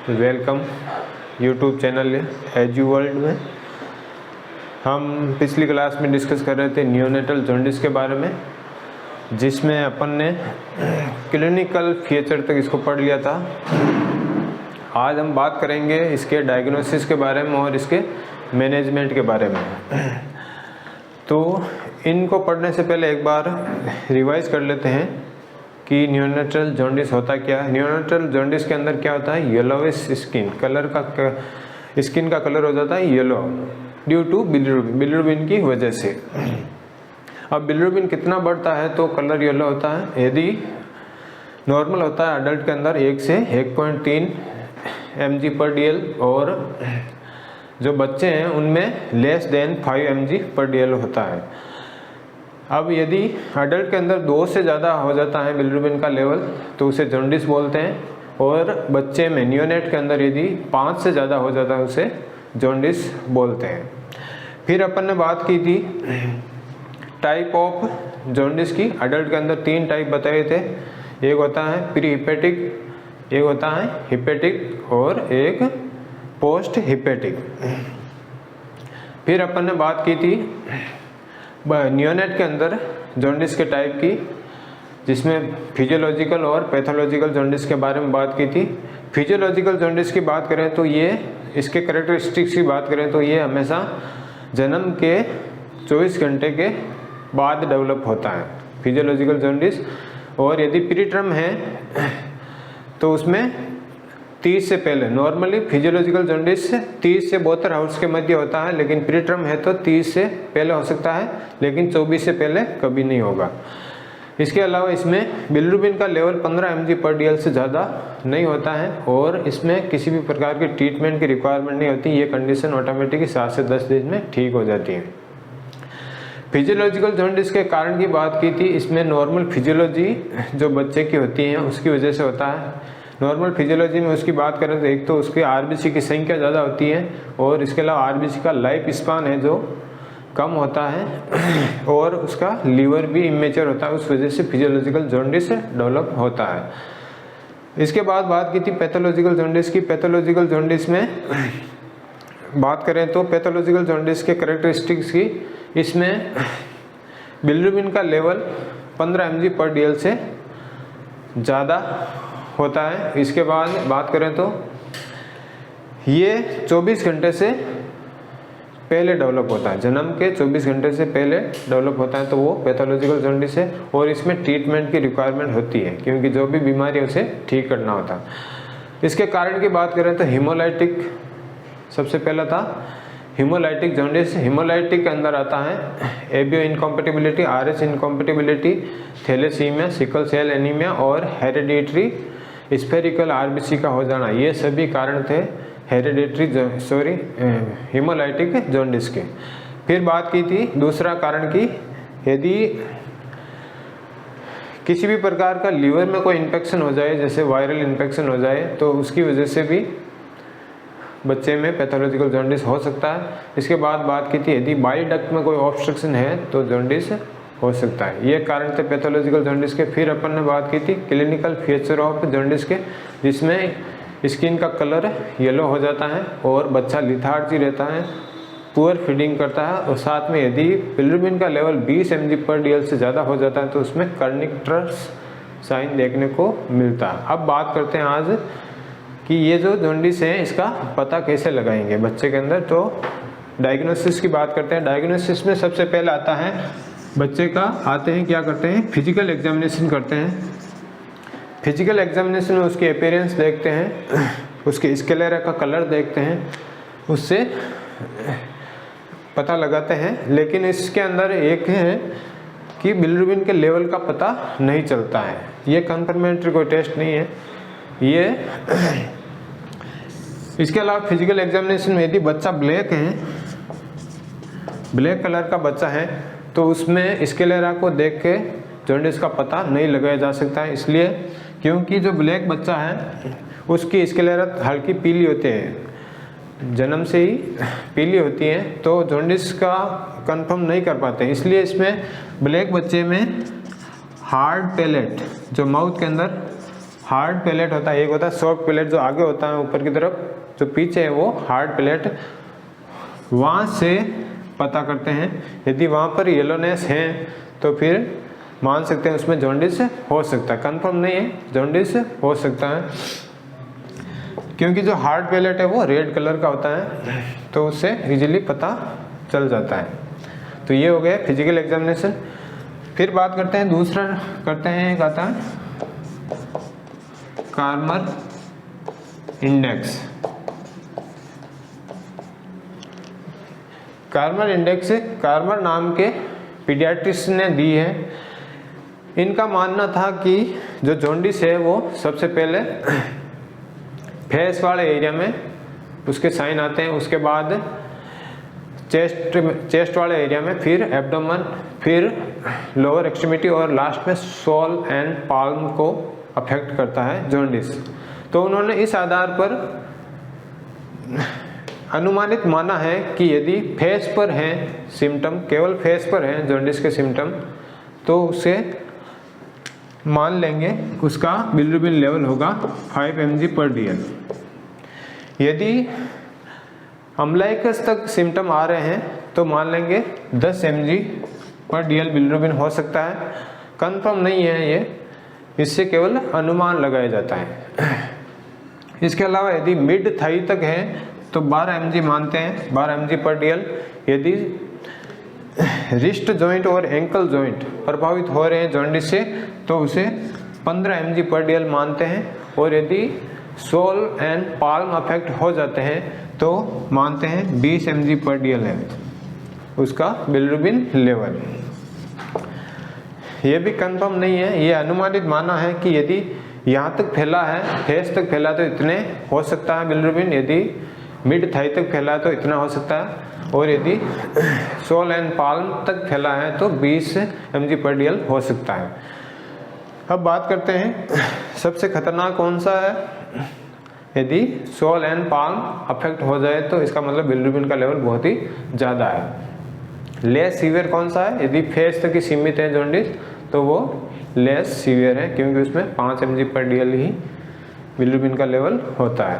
Welcome YouTube channel edu world में। हम पिछली क्लास में डिस्कस कर रहे थे नियोनेटल जॉन्डिस के बारे में, जिसमें अपन ने क्लिनिकल फीचर तक इसको पढ़ लिया था। आज हम बात करेंगे इसके डायग्नोसिस के बारे में और इसके मैनेजमेंट के बारे में। तो इनको पढ़ने से पहले एक बार रिवाइज कर लेते हैं कि नियोनेटल जॉन्डिस होता क्या है। नियोनेटल जॉन्डिस के अंदर क्या होता है, येलोविश स्किन कलर का स्किन का कलर हो जाता है येलो ड्यू टू बिलिरुबिन की वजह से। अब बिलिरुबिन कितना बढ़ता है तो कलर येलो होता है। यदि नॉर्मल होता है अडल्ट के अंदर 1 से 1.3 mg/dl और जो बच्चे हैं उनमें लेस देन 5 mg/dl होता है। अब यदि अडल्ट के अंदर 2 से ज़्यादा हो जाता है बिलिरुबिन का लेवल तो उसे जॉन्डिस बोलते हैं, और बच्चे में नियोनेट के अंदर यदि 5 से ज़्यादा हो जाता है उसे जॉन्डिस बोलते हैं। फिर अपन ने बात की थी टाइप ऑफ जॉन्डिस की। अडल्ट के अंदर 3 टाइप बताए थे, एक होता है प्री हिपेटिक, एक होता है हिपेटिक और एक पोस्ट हिपेटिक। फिर अपन ने बात की थी नियोनेट के अंदर जॉन्डिस के टाइप की, जिसमें फिजियोलॉजिकल और पैथोलॉजिकल जॉन्डिस के बारे में बात की थी। फिजियोलॉजिकल जॉन्डिस की बात करें तो ये इसके कैरेक्टरिस्टिक्स की बात करें तो ये हमेशा जन्म के 24 घंटे के बाद डेवलप होता है फिजियोलॉजिकल जॉन्डिस। और यदि प्रीटर्म है तो उसमें 30 से पहले, नॉर्मली फिजियोलॉजिकल जॉन्डिस 30 से 72 आवर्स के मध्य होता है, लेकिन प्रीटर्म है तो 30 से पहले हो सकता है, लेकिन 24 से पहले कभी नहीं होगा। इसके अलावा इसमें बिलिरुबिन का लेवल 15 mg/dl से ज़्यादा नहीं होता है और इसमें किसी भी प्रकार की ट्रीटमेंट की रिक्वायरमेंट नहीं होती। ये कंडीशन ऑटोमेटिकली 7 से 10 दिन में ठीक हो जाती है। फिजियोलॉजिकल जॉन्डिस के कारण की बात की थी, इसमें नॉर्मल फिजियोलॉजी जो बच्चे की होती है उसकी वजह से होता है। नॉर्मल फिजियोलॉजी में उसकी बात करें तो एक तो उसकी आरबीसी की संख्या ज़्यादा होती है और इसके अलावा आरबीसी का लाइफ स्पान है जो कम होता है और उसका लीवर भी इमेच्योर होता है, उस वजह से फिजियोलॉजिकल जॉन्डिस डेवलप होता है। इसके बाद बात की थी पैथोलॉजिकल जॉन्डिस की। पैथोलॉजिकल जॉन्डिस में बात करें तो पैथोलॉजिकल जॉन्डिस के कैरेक्टरिस्टिक्स की, इसमें बिलिरुबिन का लेवल 15 mg/dl से ज़्यादा होता है। इसके बाद बात करें तो ये 24 घंटे से पहले डेवलप होता है, जन्म के 24 घंटे से पहले डेवलप होता है, तो वो पैथोलॉजिकल जॉन्डिस है। और इसमें ट्रीटमेंट की रिक्वायरमेंट होती है क्योंकि जो भी बीमारी है उसे ठीक करना होता है। इसके कारण की बात करें तो हीमोलाइटिक सबसे पहला था, हीमोलाइटिक जॉन्डिस। हीमोलाइटिक के अंदर आता है ABO incompatibility, Rh incompatibility, thalassaemia, sickle cell anaemia और हेरिडिटरी स्फेरिकल आरबीसी का हो जाना। ये सभी कारण थे हीमोलाइटिक जॉन्डिस के। फिर बात की थी दूसरा कारण की, यदि किसी भी प्रकार का लीवर में कोई इन्फेक्शन हो जाए, जैसे वायरल इन्फेक्शन हो जाए, तो उसकी वजह से भी बच्चे में पैथोलॉजिकल जॉन्डिस हो सकता है। इसके बाद बात की थी यदि बाइल डक्ट में कोई ऑब्स्ट्रक्शन है तो जॉन्डिस हो सकता है। ये कारण थे पैथोलॉजिकल जॉन्डिस के। फिर अपन ने बात की थी क्लिनिकल फीचर ऑफ जॉन्डिस के, जिसमें स्किन का कलर येलो हो जाता है और बच्चा लिथार्जी रहता है, पुअर फीडिंग करता है, और साथ में यदि बिलिरुबिन का लेवल 20 mg/dl से ज़्यादा हो जाता है तो उसमें कर्निक्टर्स साइन देखने को मिलता है। अब बात करते हैं आज कि ये जो जॉन्डिस है इसका पता कैसे लगाएंगे बच्चे के अंदर। तो डायग्नोसिस की बात करते हैं। डायग्नोसिस में सबसे पहले आता है बच्चे का, आते हैं क्या करते हैं, फिजिकल एग्जामिनेशन करते हैं। फिजिकल एग्जामिनेशन में उसकी अपीयरेंस देखते हैं, उसके स्क्लेरा का कलर देखते हैं, उससे पता लगाते हैं। लेकिन इसके अंदर एक है कि बिलिरुबिन के लेवल का पता नहीं चलता है। ये कंफर्मेटरी कोई टेस्ट नहीं है ये। इसके अलावा फिजिकल एग्जामिनेशन में यदि बच्चा ब्लैक है, ब्लैक कलर का बच्चा है, तो उसमें स्क्लेरा को देख के जॉन्डिस का पता नहीं लगाया जा सकता है। इसलिए क्योंकि जो ब्लैक बच्चा है उसकी स्क्लेरा हल्की पीली होती है, जन्म से ही पीली होती है, तो जॉन्डिस का कंफर्म नहीं कर पाते। इसलिए इसमें ब्लैक बच्चे में हार्ड पैलेट, जो माउथ के अंदर हार्ड पैलेट होता है, एक होता है सॉफ्ट पैलेट जो आगे होता है ऊपर की तरफ, जो पीछे है वो हार्ड पैलेट। वहाँ से पता करते हैं, यदि वहाँ पर येलोनेस है तो फिर मान सकते हैं उसमें जॉन्डिस हो सकता है, कंफर्म नहीं है, जॉन्डिस हो सकता है, क्योंकि जो हार्ड पैलेट है वो रेड कलर का होता है तो उससे इजीली पता चल जाता है। तो ये हो गया फिजिकल एग्जामिनेशन। फिर बात करते हैं, दूसरा करते हैं, एक आता है कार्मर इंडेक्स। कार्मर इंडेक्स कार्मर नाम के पीडियाट्रिस्ट ने दी है। इनका मानना था कि जो जॉन्डिस है वो सबसे पहले फेस वाले एरिया में उसके साइन आते हैं, उसके बाद चेस्ट वाले एरिया में, फिर एब्डोमेन, फिर लोअर एक्सट्रीमिटी और लास्ट में सोल एंड पाल्म को अफेक्ट करता है जॉन्डिस। तो उन्होंने इस आधार पर अनुमानित माना है कि यदि फेस पर हैं सिम्टम, केवल फेस पर हैं जॉन्डिस के सिम्टम, तो उसे मान लेंगे उसका बिलिरुबिन लेवल होगा 5 mg/dl। यदि अम्लाइकस तक सिम्टम आ रहे हैं तो मान लेंगे 10 mg/dl बिलिरुबिन हो सकता है, कंफर्म नहीं है ये, इससे केवल अनुमान लगाया जाता है। इसके अलावा यदि मिड थाई तक है तो 12 mg मानते हैं, 12 mg/dl। यदि रिस्ट जॉइंट और एंकल जॉइंट प्रभावित हो रहे हैं जॉन्डिस से तो उसे 15 mg/dl मानते हैं, और यदि सोल एंड पाल्म अफेक्ट हो जाते हैं तो मानते हैं 20 mg/dl है उसका बिलिरुबिन लेवल। ये भी कंफर्म नहीं है, ये अनुमानित माना है कि यदि यहाँ तक फैला है, फेस तक फैला तो इतने हो सकता है बिलिरुबिन, यदि मिड थाई तक फैला तो इतना हो सकता है, और यदि सोल एंड पाल्म तक फैला है तो 20 mg/dl हो सकता है। अब बात करते हैं सबसे खतरनाक कौन सा है। यदि सोल एंड पाल्म अफेक्ट हो जाए तो इसका मतलब बिलिरुबिन का लेवल बहुत ही ज़्यादा है। लेस सीवियर कौन सा है, यदि फेस तक ही सीमित है जॉन्डिस तो वो लेस सीवियर है, क्योंकि उसमें 5 mg/dl ही बिलिरुबिन का लेवल होता है।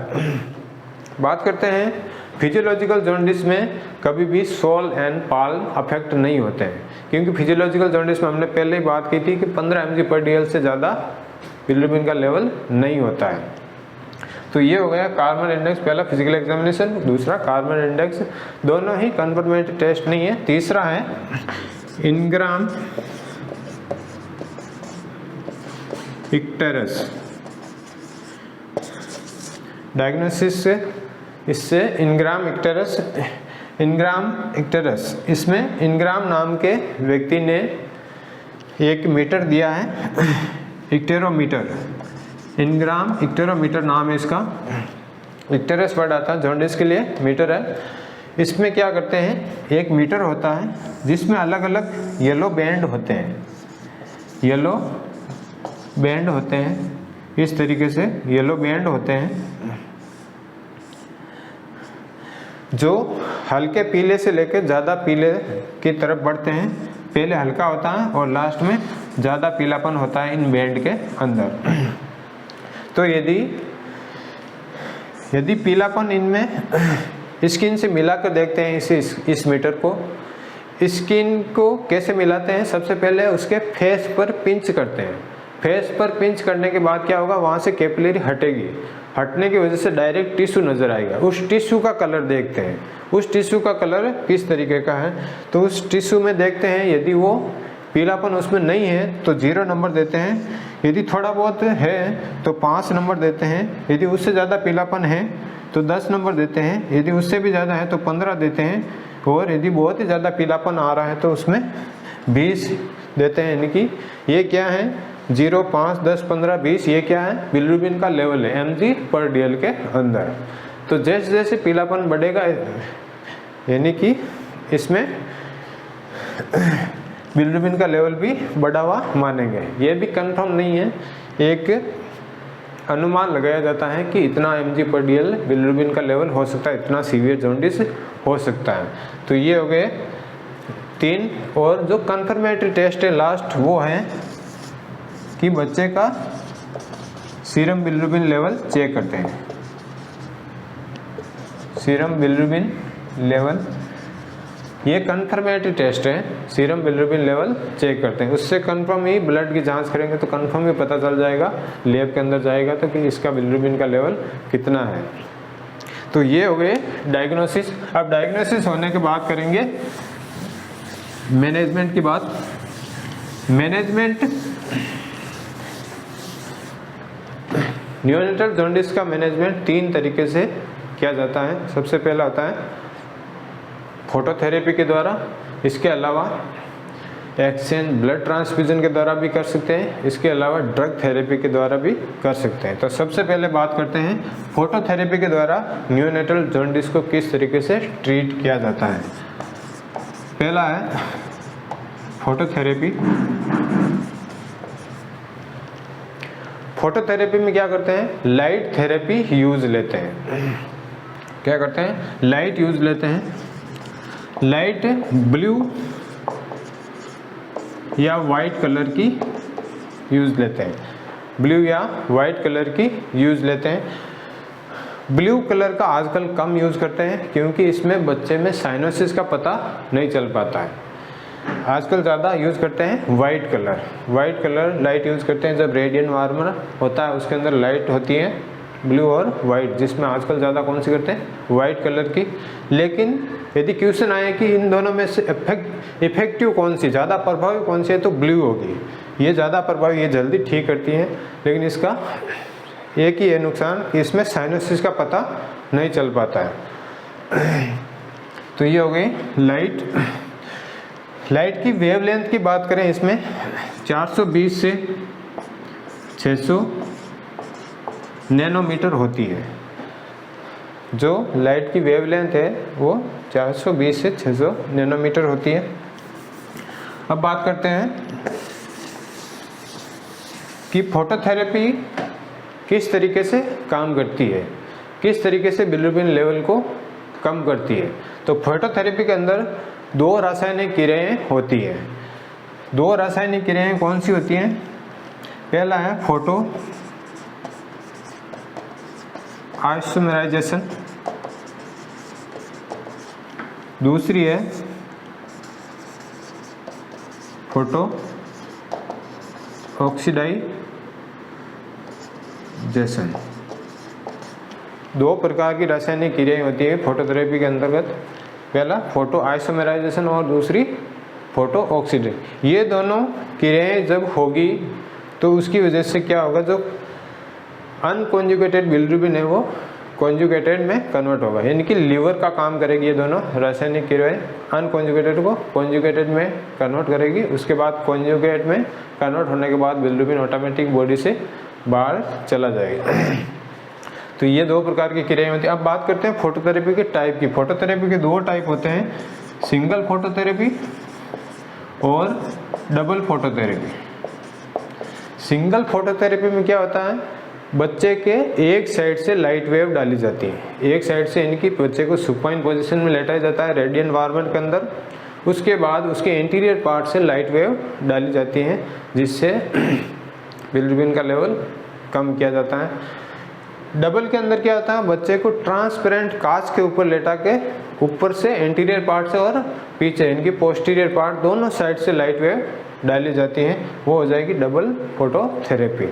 बात करते हैं फिजियोलॉजिकल जॉन्डिस में कभी भी सोल एंड पाल्म अफेक्ट नहीं होते हैं, क्योंकि फिजियोलॉजिकल जॉन्डिस में हमने पहले ही बात की थी कि 15 mg/dl से ज़्यादा बिलिरुबिन का लेवल नहीं होता है। तो ये हो गया कार्मर इंडेक्स, पहला फिजिकल एग्जामिनेशन, दूसरा कार्मर इंडेक्स, दोनों ही कन्फर्मेटरी टेस्ट नहीं है। तीसरा है इनग्राम इक्टेरस डायग्नोसिस, इससे इनग्राम इक्टेरस, इसमें इनग्राम नाम के व्यक्ति ने एक मीटर दिया है, इक्टेरोमीटर, इनग्राम इक्टेरोमीटर नाम है इसका। इक्टेरस वर्ड आता है जॉन्डिस के लिए, मीटर है। इसमें क्या करते हैं, एक मीटर होता है जिसमें अलग अलग येलो बैंड होते हैं, येलो बैंड होते हैं, इस तरीके से येलो बैंड होते हैं जो हल्के पीले से लेकर ज़्यादा पीले की तरफ बढ़ते हैं। पहले हल्का होता है और लास्ट में ज़्यादा पीलापन होता है इन बैंड के अंदर। तो यदि पीलापन इनमें स्किन से मिलाकर देखते हैं इस मीटर को, स्किन को कैसे मिलाते हैं, सबसे पहले उसके फेस पर पिंच करते हैं। फेस पर पिंच करने के बाद क्या होगा, वहाँ से कैपिलरी हटेगी, हटने की वजह से डायरेक्ट टिश्यू नज़र आएगा। उस टिश्यू का कलर देखते हैं, उस टिश्यू का कलर किस तरीके का है, तो उस टिश्यू में देखते हैं यदि वो पीलापन उसमें नहीं है तो 0 नंबर देते हैं, यदि थोड़ा बहुत है तो 5 नंबर देते हैं, यदि उससे ज़्यादा पीलापन है तो 10 नंबर देते हैं, यदि उससे भी ज़्यादा है तो 15 देते हैं, और यदि बहुत ही ज़्यादा पीलापन आ रहा है तो उसमें 20 देते हैं। यानी कि ये क्या है, 0, 5, 10, 15, 20, ये क्या है, बिलिरुबिन का लेवल है mg/dl के अंदर। तो जैसे जैसे पीलापन बढ़ेगा यानी कि इसमें बिलिरुबिन का लेवल भी बढ़ा हुआ मानेंगे। ये भी कंफर्म नहीं है, एक अनुमान लगाया जाता है कि इतना mg/dl बिलिरुबिन का लेवल हो सकता है, इतना सीवियर जॉन्डिस हो सकता है। तो ये हो गए 3, और जो कंफर्मेटरी टेस्ट है लास्ट वो है कि बच्चे का सीरम बिलिरुबिन लेवल चेक करते हैं। सीरम बिलिरुबिन लेवल ये कन्फर्मेटरी टेस्ट है, सीरम बिलिरुबिन लेवल चेक करते हैं। उससे कंफर्म ही ब्लड की जांच करेंगे तो कंफर्म ही पता चल जाएगा, लैब के अंदर जाएगा तो कि इसका बिलिरुबिन का लेवल कितना है। तो ये हो गए डायग्नोसिस। अब डायग्नोसिस होने के बाद करेंगे मैनेजमेंट की बात। मैनेजमेंट, नियोनेटल जॉन्डिस का मैनेजमेंट 3 तरीके से किया जाता है। सबसे पहला होता है फोटोथेरेपी के द्वारा, इसके अलावा एक्सचेंज ब्लड ट्रांसफ्यूजन के द्वारा भी कर सकते हैं, इसके अलावा ड्रग थेरेपी के द्वारा भी कर सकते हैं। तो सबसे पहले बात करते हैं फोटोथेरेपी के द्वारा नियोनेटल जॉन्डिस को किस तरीके से ट्रीट किया जाता है। पहला है फोटोथेरेपी। फोटोथेरेपी में क्या करते हैं, लाइट थेरेपी यूज लेते हैं। क्या करते हैं, लाइट यूज लेते हैं। लाइट ब्लू या वाइट कलर की यूज लेते हैं, ब्लू या वाइट कलर की यूज लेते हैं। ब्लू कलर का आजकल कम यूज करते हैं क्योंकि इसमें बच्चे में साइनोसिस का पता नहीं चल पाता है। आजकल ज़्यादा यूज़ करते हैं white colour. White colour light use करते हैं जब रेडियन वार्मर होता है उसके अंदर लाइट होती है ब्लू और वाइट, जिसमें आजकल ज़्यादा कौन सी करते हैं, वाइट कलर की। लेकिन यदि क्वेश्चन आए कि इन दोनों में से इफेक्टिव कौन सी, ज़्यादा प्रभावी कौन सी है, तो ब्लू होगी। ये ज़्यादा प्रभावी, ये जल्दी ठीक करती है, लेकिन इसका एक ही है नुकसान कि इसमें साइनोसिस का पता नहीं चल पाता है। तो ये हो गई लाइट। लाइट की वेवलेंथ की बात करें, इसमें 420 से 600 नैनोमीटर होती है। जो लाइट की वेवलेंथ है वो 420 से 600 नैनोमीटर होती है। अब बात करते हैं कि फोटोथेरेपी किस तरीके से काम करती है, किस तरीके से बिलिरुबिन लेवल को कम करती है। तो फोटोथेरेपी के अंदर 2 रासायनिक क्रियाएं होती है। 2 रासायनिक क्रियाएं कौन सी होती हैं, पहला है फोटो आइसोमेराइजेशन, दूसरी है फोटो ऑक्सीडाइजेशन। 2 प्रकार की रासायनिक क्रियाएं होती है फोटोथेरेपी के अंतर्गत, पहला फोटो आइसोमेराइजेशन और दूसरी फोटो ऑक्सीडेशन। ये दोनों क्रियाएं जब होगी तो उसकी वजह से क्या होगा, जो अनकॉन्जुगेटेड बिलिरुबिन है वो कॉन्जुगेटेड में कन्वर्ट होगा, यानी कि लीवर का काम करेगी। ये दोनों रासायनिक क्रियाएं अनकॉन्जुगेटेड को कॉन्जुगेटेड में कन्वर्ट करेगी। उसके बाद कॉन्जुगेट में कन्वर्ट होने के बाद बिलिरुबिन ऑटोमेटिक बॉडी से बाहर चला जाएगा। तो ये 2 प्रकार की क्रियाएं होती हैं। अब बात करते हैं फोटोथेरेपी के टाइप की। फोटोथेरेपी के 2 टाइप होते हैं, सिंगल फोटोथेरेपी और डबल फोटोथेरेपी। सिंगल फोटोथेरेपी में क्या होता है, बच्चे के एक साइड से लाइट वेव डाली जाती है, एक साइड से, यानी कि बच्चे को सुपाइन पोजीशन में लेटाया जाता है रेडियन वार्मर के अंदर। उसके बाद उसके इंटीरियर पार्ट से लाइट वेव डाली जाती है, जिससे बिलिरुबिन का लेवल कम किया जाता है। डबल के अंदर क्या होता है, बच्चे को ट्रांसपेरेंट कांच के ऊपर लेटा के ऊपर से इंटीरियर पार्ट से और पीछे इनकी पोस्टीरियर पार्ट दोनों साइड से लाइट वेव डाली जाती है, वो हो जाएगी डबल फोटोथेरेपी।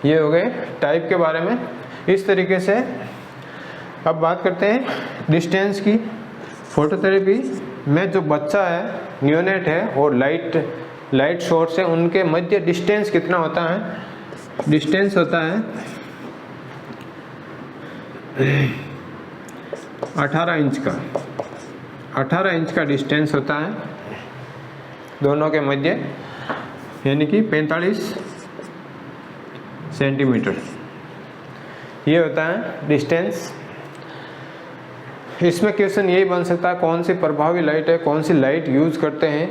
ये हो गए टाइप के बारे में। इस तरीके से अब बात करते हैं डिस्टेंस की। फोटोथेरेपी में जो बच्चा है, नियोनेट है और लाइट सोर्स है, उनके मध्य डिस्टेंस कितना होता है, डिस्टेंस होता है 18 इंच का। 18 इंच का डिस्टेंस होता है दोनों के मध्य, यानी कि 45 सेंटीमीटर ये होता है डिस्टेंस। इसमें क्वेश्चन यही बन सकता है, कौन सी प्रभावी लाइट है, कौन सी लाइट यूज करते हैं,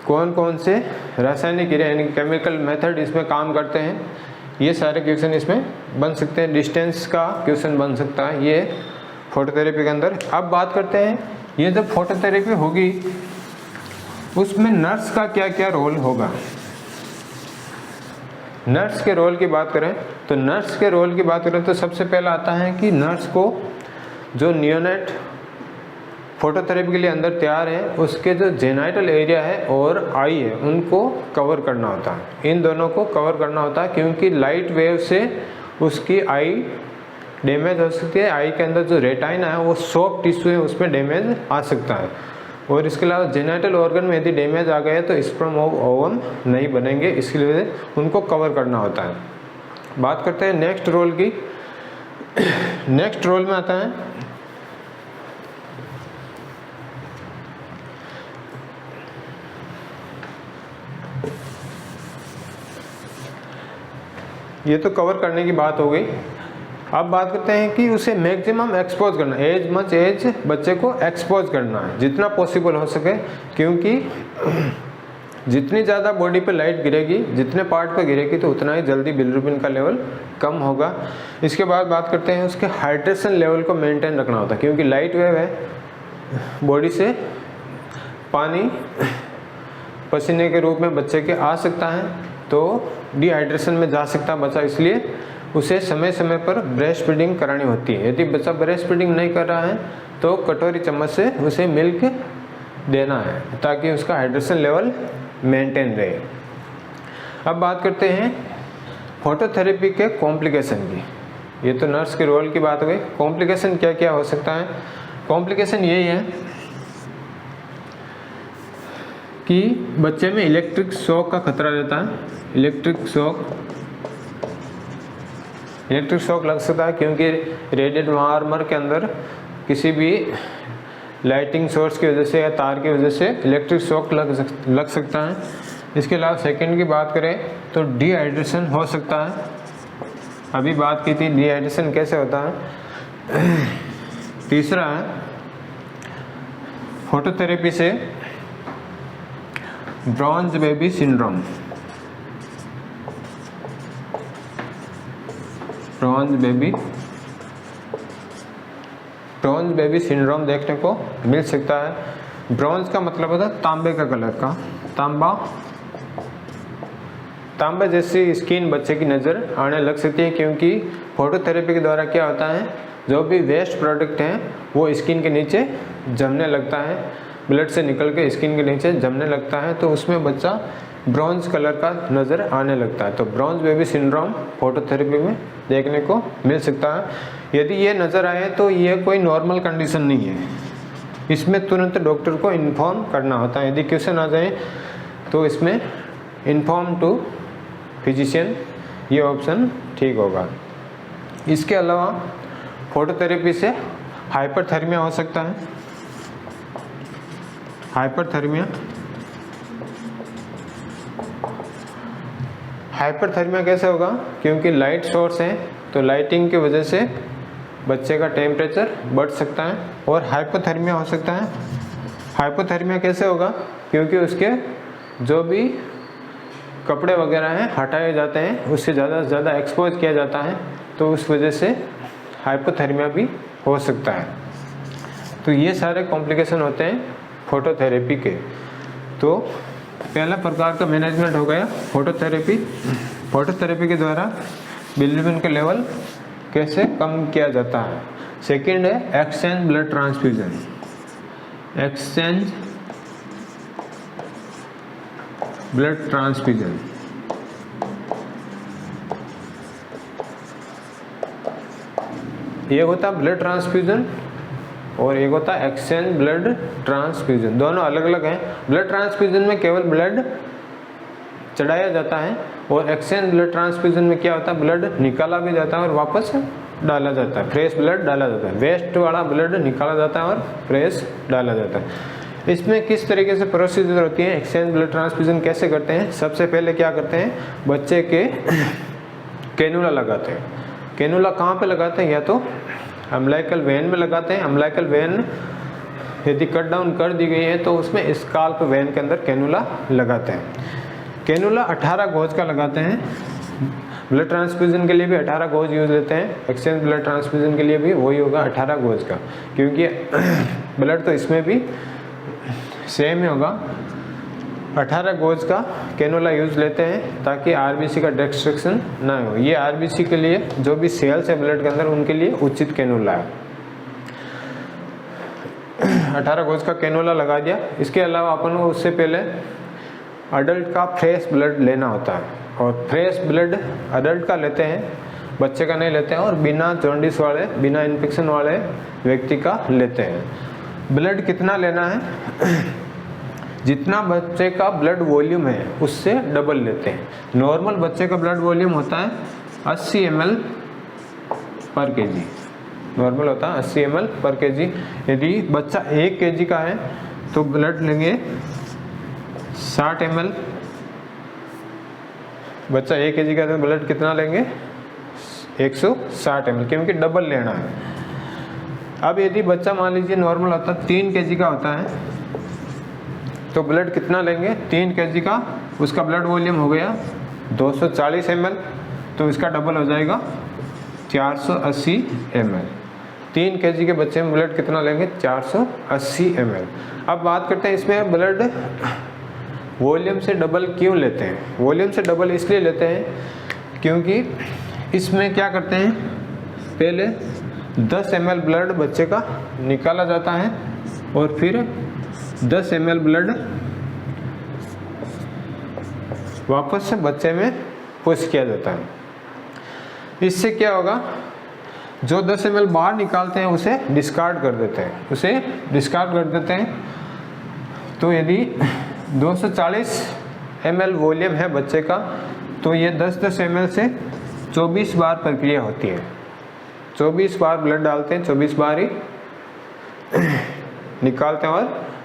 कौन कौन से रासायनिक क्रिया यानी केमिकल मेथड इसमें काम करते हैं। ये सारे क्वेश्चन इसमें बन सकते हैं। डिस्टेंस का क्वेश्चन बन सकता है ये फोटोथेरेपी के अंदर। अब बात करते हैं, ये जब फोटोथेरेपी होगी उसमें नर्स का क्या क्या रोल होगा। नर्स के रोल की बात करें तो नर्स के रोल की बात करें तो सबसे पहला आता है कि नर्स को जो नियोनेट फोटोथेरेपी के लिए अंदर तैयार है उसके जो जेनाइटल एरिया है और आई है उनको कवर करना होता है। इन दोनों को कवर करना होता है क्योंकि लाइट वेव से उसकी आई डैमेज हो सकती है। आई के अंदर जो रेटाइना है वो सॉफ्ट टिश्यू है उसमें डैमेज आ सकता है। और इसके अलावा जेनाइटल ऑर्गन में यदि डैमेज आ गया तो स्पर्म और ओवम नहीं बनेंगे, इसके लिए उनको कवर करना होता है। बात करते हैं नेक्स्ट रोल की। नेक्स्ट रोल में आता है ये तो कवर करने की बात हो गई। अब बात करते हैं कि उसे मैक्सिमम एक्सपोज करना, एज मच एज बच्चे को एक्सपोज करना है जितना पॉसिबल हो सके, क्योंकि जितनी ज़्यादा बॉडी पे लाइट गिरेगी, जितने पार्ट पे गिरेगी तो उतना ही जल्दी बिलिरुबिन का लेवल कम होगा। इसके बाद बात करते हैं उसके हाइड्रेशन लेवल को मेंटेन रखना होता है, क्योंकि लाइट वेव है, बॉडी से पानी पसीने के रूप में बच्चे के आ सकता है तो डिहाइड्रेशन में जा सकता है बच्चा, इसलिए उसे समय समय पर ब्रेस्ट फीडिंग करानी होती है। यदि बच्चा ब्रेस्ट फीडिंग नहीं कर रहा है तो कटोरी चम्मच से उसे मिल्क देना है ताकि उसका हाइड्रेशन लेवल मेंटेन रहे। अब बात करते हैं फोटोथेरेपी के कॉम्प्लिकेशन की। ये तो नर्स के रोल की बात हो गई। कॉम्प्लिकेशन क्या क्या हो सकता है? कॉम्प्लिकेशन यही है कि बच्चे में इलेक्ट्रिक शॉक का खतरा रहता है। इलेक्ट्रिक शॉक लग सकता है क्योंकि रेडिएट आर्मर के अंदर किसी भी लाइटिंग सोर्स की वजह से या तार की वजह से इलेक्ट्रिक शॉक लग सकता है। इसके अलावा सेकंड की बात करें तो डिहाइड्रेशन हो सकता है। अभी बात की थी डिहाइड्रेशन कैसे होता है। तीसरा है फोटोथेरेपी से bronze baby syndrome. Bronze baby syndrome देखने को मिल सकता है। ब्रॉन्ज का मतलब होता है तांबे का कलर का, तांबा जैसी स्किन बच्चे की नज़र आने लग सकती है, क्योंकि फोटोथेरेपी के द्वारा क्या होता है जो भी वेस्ट प्रोडक्ट हैं वो स्किन के नीचे जमने लगता है, ब्लड से निकल के स्किन के नीचे जमने लगता है, तो उसमें बच्चा ब्रॉन्ज कलर का नज़र आने लगता है। तो ब्रॉन्ज बेबी सिंड्रोम फोटोथेरेपी में देखने को मिल सकता है। यदि ये नज़र आए तो ये कोई नॉर्मल कंडीशन नहीं है, इसमें तुरंत डॉक्टर को इन्फॉर्म करना होता है। यदि क्वेश्चन आ जाए तो इसमें इन्फॉर्म टू फिजिशियन, ये ऑप्शन ठीक होगा। इसके अलावा फोटोथेरेपी से हाइपरथर्मिया हो सकता है। हाइपरथर्मिया कैसे होगा? क्योंकि लाइट सोर्स है तो लाइटिंग की वजह से बच्चे का टेम्परेचर बढ़ सकता है और हाइपोथर्मिया हो सकता है। हाइपोथर्मिया कैसे होगा? क्योंकि उसके जो भी कपड़े वगैरह हैं हटाए जाते हैं, उससे ज़्यादा से ज़्यादा एक्सपोज किया जाता है, तो उस वजह से हाइपोथर्मिया भी हो सकता है। तो ये सारे कॉम्प्लिकेशन होते हैं फोटोथेरेपी के। तो पहला प्रकार का मैनेजमेंट हो गया फोटोथेरेपी के द्वारा बिलिरुबिन का लेवल कैसे कम किया जाता है। सेकंड है एक्सचेंज ब्लड ट्रांसफ्यूजन। ये होता है ब्लड ट्रांसफ्यूजन और एक होता है एक्सचेंज ब्लड ट्रांसफ्यूजन। दोनों अलग अलग हैं। ब्लड ट्रांसफ्यूजन में केवल ब्लड चढ़ाया जाता है और एक्सचेंज ब्लड ट्रांसफ्यूजन में क्या होता है ब्लड निकाला भी जाता है और वापस डाला जाता है, फ्रेश ब्लड डाला जाता है। वेस्ट वाला ब्लड निकाला जाता है और फ्रेश डाला जाता है। इसमें किस तरीके से प्रोसीजर होती है, एक्सचेंज ब्लड ट्रांसफ्यूजन कैसे करते हैं? सबसे पहले क्या करते हैं, बच्चे के कैनुला लगाते हैं। कैनुला कहाँ पे लगाते हैं? या तो अम्बिलिकल वेन में लगाते हैं। अम्बिलिकल वेन यदि कट डाउन कर दी गई है तो उसमें स्काल्प वेन के अंदर कैनुला लगाते हैं। कैनुला 18 गॉज का लगाते हैं। ब्लड ट्रांसफ्यूजन के लिए भी 18 गॉज यूज लेते हैं, एक्सचेंज ब्लड ट्रांसफ्यूजन के लिए भी वही होगा 18 गॉज का, क्योंकि ब्लड तो इसमें भी सेम ही होगा। 18 गोज का कैनोला यूज लेते हैं ताकि आरबीसी का डिस्ट्रक्शन ना हो। ये आरबीसी के लिए जो भी सेल्स है ब्लड के अंदर उनके लिए उचित कैनोला है। 18 गोज का कैनोला लगा दिया। इसके अलावा अपन को उससे पहले अडल्ट का फ्रेश ब्लड लेना होता है, और फ्रेश ब्लड अडल्ट का लेते हैं, बच्चे का नहीं लेते हैं, और बिना जॉन्डिस वाले बिना इन्फेक्शन वाले व्यक्ति का लेते हैं। ब्लड कितना लेना है? जितना बच्चे का ब्लड वॉल्यूम है उससे डबल लेते हैं। नॉर्मल बच्चे का ब्लड वॉल्यूम होता है 80 ml पर केजी, नॉर्मल होता है 80 ml पर केजी। यदि बच्चा 1 kg का है तो ब्लड लेंगे 60 ml। बच्चा 1 kg का है तो ब्लड कितना लेंगे? 160 ml, क्योंकि डबल लेना है। अब यदि बच्चा मान लीजिए नॉर्मल होता है 3 kg का होता है तो ब्लड कितना लेंगे? 3 kg का, उसका ब्लड वॉल्यूम हो गया 240 ml, तो इसका डबल हो जाएगा 480 ml। 3 kg के बच्चे में ब्लड कितना लेंगे? 480 ml। अब बात करते हैं इसमें ब्लड वॉल्यूम से डबल क्यों लेते हैं? वॉल्यूम से डबल इसलिए लेते हैं क्योंकि इसमें क्या करते हैं, पहले 10 ml ब्लड बच्चे का निकाला जाता है और फिर 10 ml ब्लड वापस से बच्चे में पुश किया जाता है। इससे क्या होगा, जो 10 ml बाहर निकालते हैं उसे डिस्कार्ड कर देते हैं, तो यदि 240 ml वॉल्यूम है बच्चे का तो ये 10-10 ml से 24 बार प्रक्रिया होती है। 24 बार ब्लड डालते हैं, 24 बार ही निकालते हैं और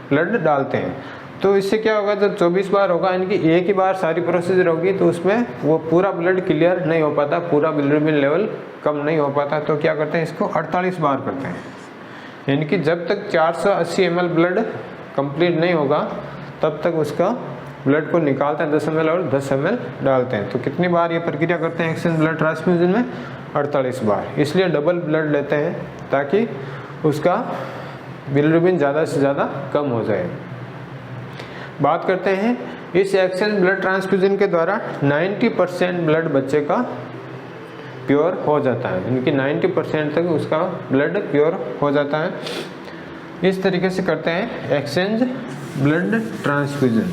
ब्लड डालते हैं। तो इससे क्या होगा, जब 24 बार होगा, इनकी एक ही बार सारी प्रोसीजर होगी तो उसमें वो पूरा ब्लड क्लियर नहीं हो पाता, पूरा बिलिरुबिन लेवल कम नहीं हो पाता। तो क्या करते हैं, इसको 48 बार करते हैं। यानी कि जब तक 480 ml ब्लड कंप्लीट नहीं होगा तब तक उसका ब्लड को निकालते हैं 10 ml और 10 ml डालते हैं। तो कितनी बार ये प्रक्रिया करते हैं एक्सचेंज ब्लड ट्रांसफ्यूजन में? 48 बार। इसलिए डबल ब्लड लेते हैं ताकि उसका बिलिरुबिन ज़्यादा से ज़्यादा कम हो जाए। बात करते हैं इस एक्सचेंज ब्लड ट्रांसफ्यूजन के द्वारा 90% ब्लड बच्चे का प्योर हो जाता है, यानी कि 90% तक उसका ब्लड प्योर हो जाता है। इस तरीके से करते हैं एक्सचेंज ब्लड ट्रांसफ्यूजन।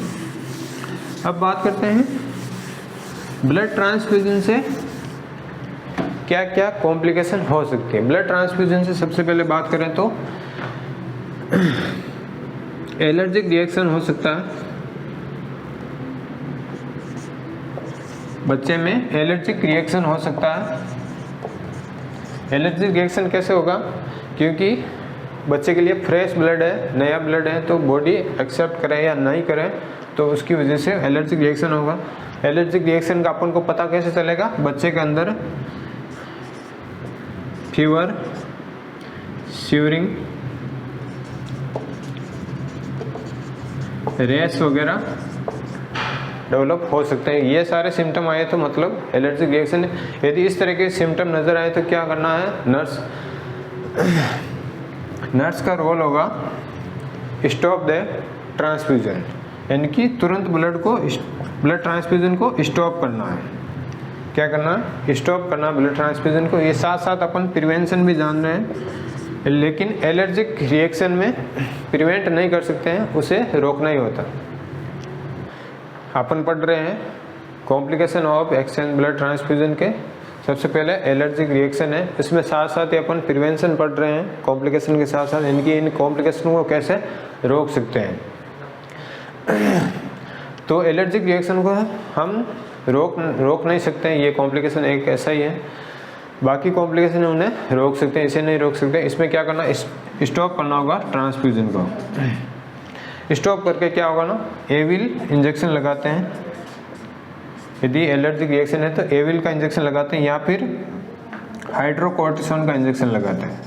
अब बात करते हैं ब्लड ट्रांसफ्यूजन से क्या क्या कॉम्प्लिकेशन हो सकती है। ब्लड ट्रांसफ्यूजन से सबसे पहले बात करें तो एलर्जिक रिएक्शन हो सकता है, बच्चे में एलर्जिक रिएक्शन हो सकता है। एलर्जिक रिएक्शन कैसे होगा, क्योंकि बच्चे के लिए फ्रेश ब्लड है, नया ब्लड है, तो बॉडी एक्सेप्ट करे या नहीं करे तो उसकी वजह से एलर्जिक रिएक्शन होगा। एलर्जिक रिएक्शन का अपन को पता कैसे चलेगा, बच्चे के अंदर फीवर, शिवरिंग, रैश वगैरह डेवलप हो सकते हैं। ये सारे सिम्टम आए तो मतलब एलर्जिक रिएक्शन है। यदि इस तरह के सिम्टम नज़र आए तो क्या करना है, नर्स का रोल होगा स्टॉप द ट्रांसफ्यूजन, यानी कि तुरंत ब्लड ट्रांसफ्यूजन को स्टॉप करना है। क्या करना है, स्टॉप करना ब्लड ट्रांसफ्यूजन को। ये साथ साथ अपन प्रिवेंशन भी जान रहे हैं, लेकिन एलर्जिक रिएक्शन में प्रिवेंट नहीं कर सकते हैं, उसे रोकना ही होता। अपन पढ़ रहे हैं complication of exchange blood transfusion के। सबसे पहले एलर्जिक रिएक्शन है, इसमें साथ साथ ही अपन प्रिवेंशन पढ़ रहे हैं कॉम्प्लिकेशन के साथ साथ, इनकी इन कॉम्प्लिकेशन को कैसे रोक सकते हैं। तो एलर्जिक रिएक्शन को हम रोक नहीं सकते हैं, ये कॉम्प्लिकेशन एक ऐसा ही है। बाकी कॉम्प्लिकेशन उन्हें रोक सकते हैं, इसे नहीं रोक सकते। इसमें क्या करना, स्टॉप करना होगा ट्रांसफ्यूजन को। स्टॉप करके क्या होगा ना, एविल इंजेक्शन लगाते हैं। यदि एलर्जिक रिएक्शन है तो एविल का इंजेक्शन लगाते हैं या फिर हाइड्रोकोर्टिसोन का इंजेक्शन लगाते हैं।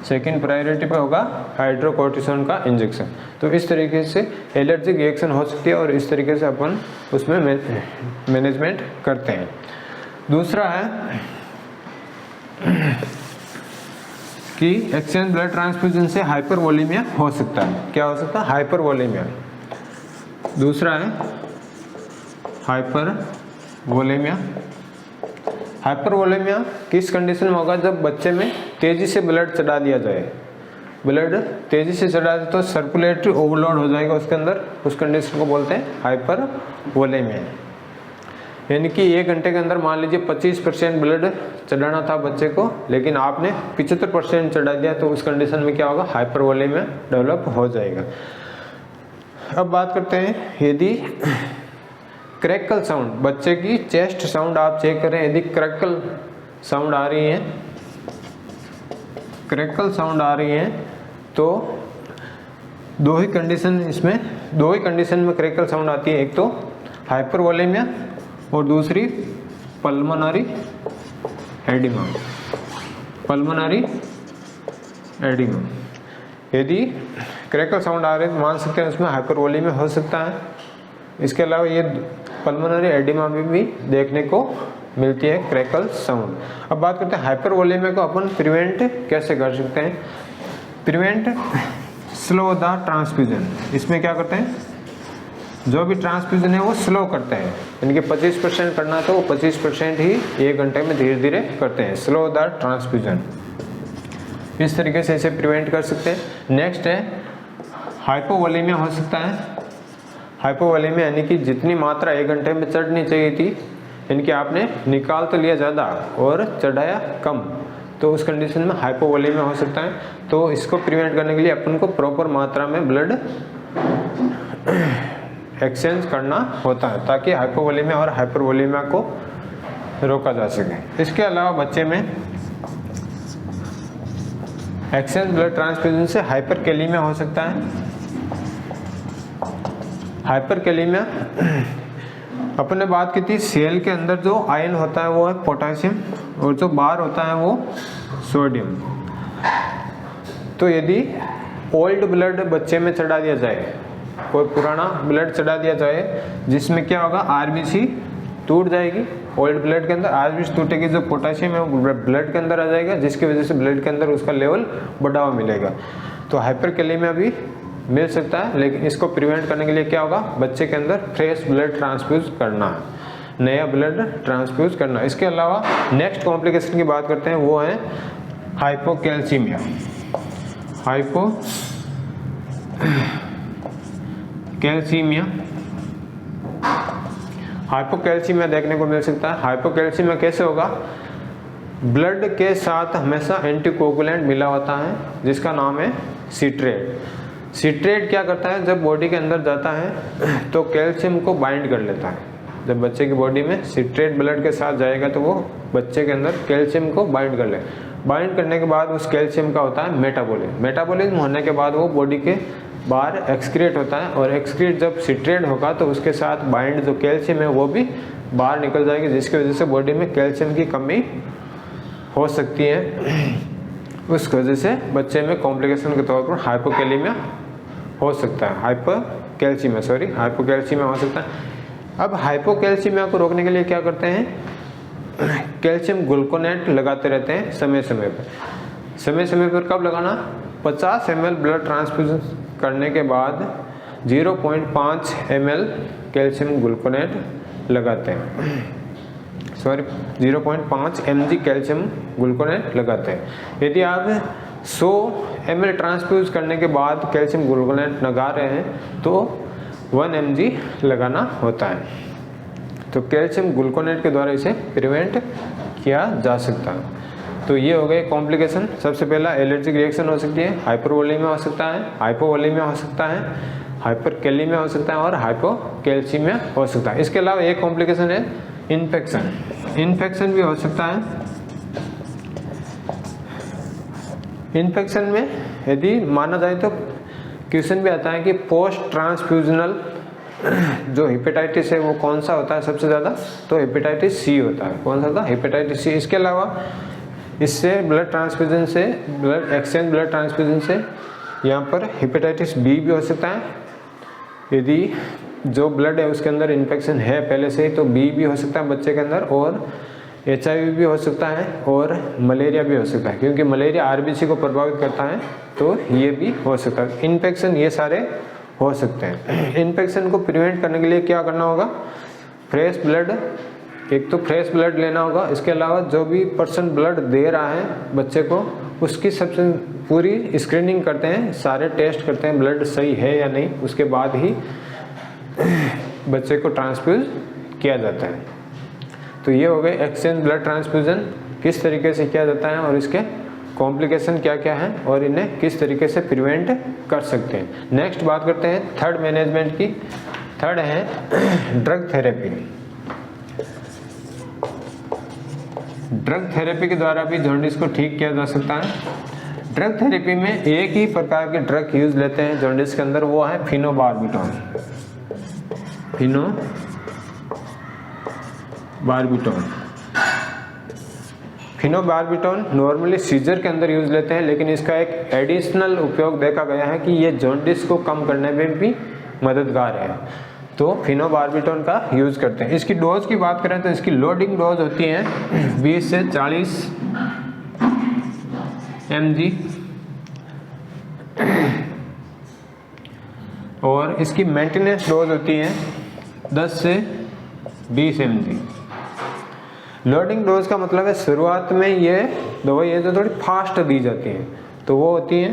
सेकंड प्रायोरिटी पे होगा हाइड्रोकोर्टिसोन का इंजेक्शन। तो इस तरीके से एलर्जिक रिएक्शन हो सकती है और इस तरीके से अपन उसमें मैनेजमेंट करते हैं। दूसरा है कि एक्सचेंज ब्लड ट्रांसफ्यूजन से हाइपरवोलेमिया हो सकता है। क्या हो सकता है? हाइपरवोलेमिया। दूसरा है हाइपरवोलेमिया। हाइपरवोलेमिया किस कंडीशन में होगा? जब बच्चे में तेजी से ब्लड चढ़ा दिया जाए, ब्लड तेजी से चढ़ा दे तो सर्कुलेटरी ओवरलोड हो जाएगा उसके अंदर, उस कंडीशन को बोलते हैं हाइपरवोलेमिया। यानी कि 1 घंटे के अंदर मान लीजिए 25% ब्लड चढ़ाना था बच्चे को, लेकिन आपने 75% चढ़ा दिया, तो उस कंडीशन में क्या होगा? हाइपरवोलेमिया डेवलप हो जाएगा। अब बात करते हैं, यदि क्रैकल साउंड, बच्चे की चेस्ट साउंड आप चेक करें, यदि क्रैकल साउंड आ रही है, क्रैकल साउंड आ रही है, तो दो ही कंडीशन में क्रैकल साउंड आती है। एक तो हाइपरवोलेमिया और दूसरी पल्मोनरी एडिमा। पल्मोनरी एडिमा, यदि क्रैकल साउंड आ रही है तो मान सकते हैं उसमें हाइपरवोलेमिया हो सकता है। इसके अलावा ये पल्मोनरी एडिमा में भी देखने को मिलती है क्रैकल साउंड। अब बात करते हैं हाइपरवोलेमिया को अपन प्रिवेंट कैसे कर सकते हैं। Prevent slow the transfusion. इसमें क्या करते हैं? जो भी ट्रांसफ्यूजन है वो स्लो करते हैं, यानी कि 25% करना तो वो 25% ही 1 घंटे में धीरे धीरे करते हैं। स्लो द ट्रांसफ्यूजन, इस तरीके से इसे प्रिवेंट कर सकते हैं। नेक्स्ट है हाइपोवोलेमिया हो सकता है। हाइपोवोलेमिया यानी कि जितनी मात्रा 1 घंटे में चढ़नी चाहिए थी, यानी कि आपने निकाल तो लिया ज़्यादा और चढ़ाया कम, तो उस कंडीशन में हाइपोवोलेमिया हो सकता है। तो इसको प्रिवेंट करने के लिए अपन को प्रॉपर मात्रा में ब्लड एक्सचेंज करना होता है, ताकि हाइपोवोलेमिया और हाइपरवोलेमिया को रोका जा सके। इसके अलावा बच्चे में एक्सचेंज ब्लड ट्रांसफ्यूजन से हाइपरकैलेमिया हो सकता है। हाइपरकैलेमिया अपन ने बात की थी, सेल के अंदर जो आयन होता है वो है पोटेशियम और जो बाहर होता है वो सोडियम। तो यदि ओल्ड ब्लड बच्चे में चढ़ा दिया जाए, कोई पुराना ब्लड चढ़ा दिया जाए, जिसमें क्या होगा? आरबीसी टूट जाएगी। ओल्ड ब्लड के अंदर आरबीसी टूटेगी, जो पोटेशियम है वो ब्लड के अंदर आ जाएगा, जिसकी वजह से ब्लड के अंदर उसका लेवल बढ़ावा मिलेगा। तो हाइपरकैलेमिया भी मिल सकता है, लेकिन इसको प्रिवेंट करने के लिए क्या होगा? बच्चे के अंदर फ्रेश ब्लड ट्रांसफ्यूज करना है, नया ब्लड ट्रांसफ्यूज करना। इसके अलावा नेक्स्ट कॉम्प्लिकेशन की बात करते हैं, वो है हाइपोकैल्सीमिया। हाइपोकैल्सीमिया देखने को मिल सकता है। हाइपोकैल्सीमिया कैसे होगा? ब्लड के साथ हमेशा एंटीकोगुलेंट मिला होता है, जिसका नाम है सिट्रेट। सिट्रेट क्या करता है? जब बॉडी के अंदर जाता है तो कैल्शियम को बाइंड कर लेता है। जब बच्चे की बॉडी में सिट्रेट ब्लड के साथ जाएगा तो वो बच्चे के अंदर कैल्शियम को बाइंड कर ले। बाइंड करने के बाद उस कैल्शियम का होता है मेटाबॉलिज्म। मेटाबॉलिज्म होने के बाद वो बॉडी के बाहर एक्सक्रीट होता है, और एक्सक्रीट जब सिट्रेट होगा तो उसके साथ बाइंड जो कैल्शियम है वो भी बाहर निकल जाएगी, जिसकी वजह से बॉडी में कैल्शियम की कमी हो सकती है। उस वजह से बच्चे में कॉम्प्लिकेशन के तौर पर हाइपोकैलेमिया हो सकता है। हाइपोकैल्सीमिया हो सकता है। अब हाइपोकैल्सीमिया को रोकने के लिए क्या करते हैं? कैल्शियम ग्लूकोनेट लगाते रहते हैं समय समय पर। कब लगाना? 50 ml ब्लड ट्रांसफ्यूजन करने के बाद 0.5 ml कैल्शियम ग्लूकोनेट लगाते हैं। 0.5 mg कैल्शियम ग्लूकोनेट लगाते हैं। यदि आप 100 ml ट्रांसफ्यूज करने के बाद कैल्शियम ग्लूकोनेट लगा रहे हैं तो 1 mg लगाना होता है। तो कैल्शियम ग्लूकोनेट के द्वारा इसे प्रिवेंट किया जा सकता है। तो ये हो गए कॉम्प्लिकेशन। सबसे पहला एलर्जिक रिएक्शन हो सकती है, हाइपरवोलेमिया हो सकता है, हाइपोवोलेमिया हो सकता है, हाइपरकैलेमिया हो सकता है और हाइपोकैल्सीमिया हो सकता है। इसके अलावा एक कॉम्प्लिकेशन है इन्फेक्शन भी हो सकता है। इन्फेक्शन में यदि माना जाए तो क्वेश्चन भी आता है कि पोस्ट ट्रांसफ्यूजनल जो हेपेटाइटिस है वो कौन सा होता है सबसे ज़्यादा? तो हेपेटाइटिस सी होता है। कौन सा था? Hepatitis C. इसके अलावा इससे ब्लड ट्रांसफ्यूजन से, एक्सचेंज ब्लड ट्रांसफ्यूजन से यहाँ पर हेपेटाइटिस बी भी हो सकता है। यदि जो ब्लड है उसके अंदर इन्फेक्शन है पहले से ही तो बी भी हो सकता है बच्चे के अंदर। और HIV भी हो सकता है और मलेरिया भी हो सकता है, क्योंकि मलेरिया RBC को प्रभावित करता है, तो ये भी हो सकता है। इन्फेक्शन ये सारे हो सकते हैं। इन्फेक्शन को प्रिवेंट करने के लिए क्या करना होगा? फ्रेश ब्लड, एक तो फ्रेश ब्लड लेना होगा, इसके अलावा जो भी पर्सन ब्लड दे रहा है बच्चे को, उसकी सबसे पूरी स्क्रीनिंग करते हैं, सारे टेस्ट करते हैं ब्लड सही है या नहीं, उसके बाद ही बच्चे को ट्रांसफ्यूज किया जाता है। तो ये हो गए एक्सचेंज ब्लड ट्रांसफ्यूजन किस तरीके से किया जाता है और इसके कॉम्प्लिकेशन क्या क्या हैं और इन्हें किस तरीके से प्रिवेंट कर सकते हैं। नेक्स्ट बात करते हैं थर्ड मैनेजमेंट की। थर्ड है ड्रग थेरेपी। ड्रग थेरेपी के द्वारा भी जॉन्डिस को ठीक किया जा सकता है। ड्रग थेरेपी में एक ही प्रकार के ड्रग यूज लेते हैं जॉन्डिस के अंदर, वो है फिनोबार्बिटॉन। फिनोबार्बिटॉन नॉर्मली सीजर के अंदर यूज लेते हैं, लेकिन इसका एक एडिशनल उपयोग देखा गया है कि ये जॉन्डिस को कम करने में भी मददगार है, तो फिनोबार्बिटॉन का यूज करते हैं। इसकी डोज की बात करें तो इसकी लोडिंग डोज होती है 20 से 40 mg और इसकी मेंटेनेंस डोज होती है 10 से 20 mg। लोडिंग डोज का मतलब है शुरुआत में ये दवाई है जो थोड़ी फास्ट दी जाती है, तो वो होती है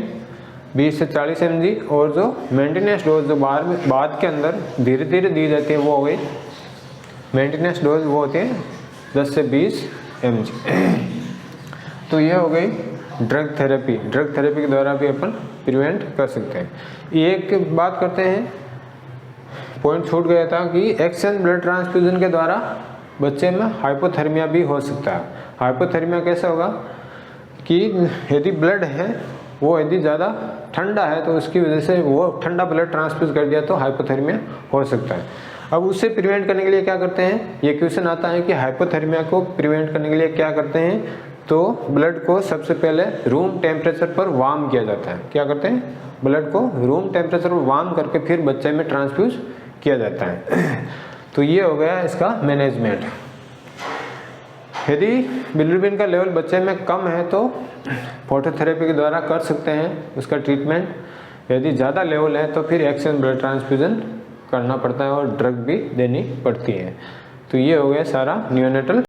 20 से 40 mg, और जो मेंटेनेंस डोज जो बाद के अंदर धीरे धीरे दी जाती है वो हो गई मेंटेनेंस डोज, वो होती है 10 से 20 mg। तो ये हो गई ड्रग थेरेपी। ड्रग थेरेपी के द्वारा भी अपन प्रिवेंट कर सकते हैं। एक बात करते हैं, पॉइंट छूट गया था कि एक्सचेंज ब्लड ट्रांसफ्यूजन के द्वारा बच्चे में हाइपोथर्मिया भी हो सकता है। हाइपोथर्मिया कैसे होगा कि यदि ब्लड है वो यदि ज़्यादा ठंडा है तो उसकी वजह से वो ठंडा ब्लड ट्रांसफ्यूज कर दिया तो हाइपोथर्मिया हो सकता है। अब उससे प्रिवेंट करने के लिए क्या करते हैं, ये क्वेश्चन आता है कि हाइपोथर्मिया को प्रिवेंट करने के लिए क्या करते हैं, तो ब्लड को सबसे पहले रूम टेम्परेचर पर वार्म किया जाता है। क्या करते हैं, ब्लड को रूम टेम्परेचर पर वार्म करके फिर बच्चे में ट्रांसफ्यूज किया जाता है। तो ये हो गया इसका मैनेजमेंट। यदि बिलिरुबिन का लेवल बच्चे में कम है तो फोटोथेरेपी के द्वारा कर सकते हैं उसका ट्रीटमेंट। यदि ज़्यादा लेवल है तो फिर एक्सचेंज ब्लड ट्रांसफ्यूजन करना पड़ता है और ड्रग भी देनी पड़ती है। तो ये हो गया सारा नियोनेटल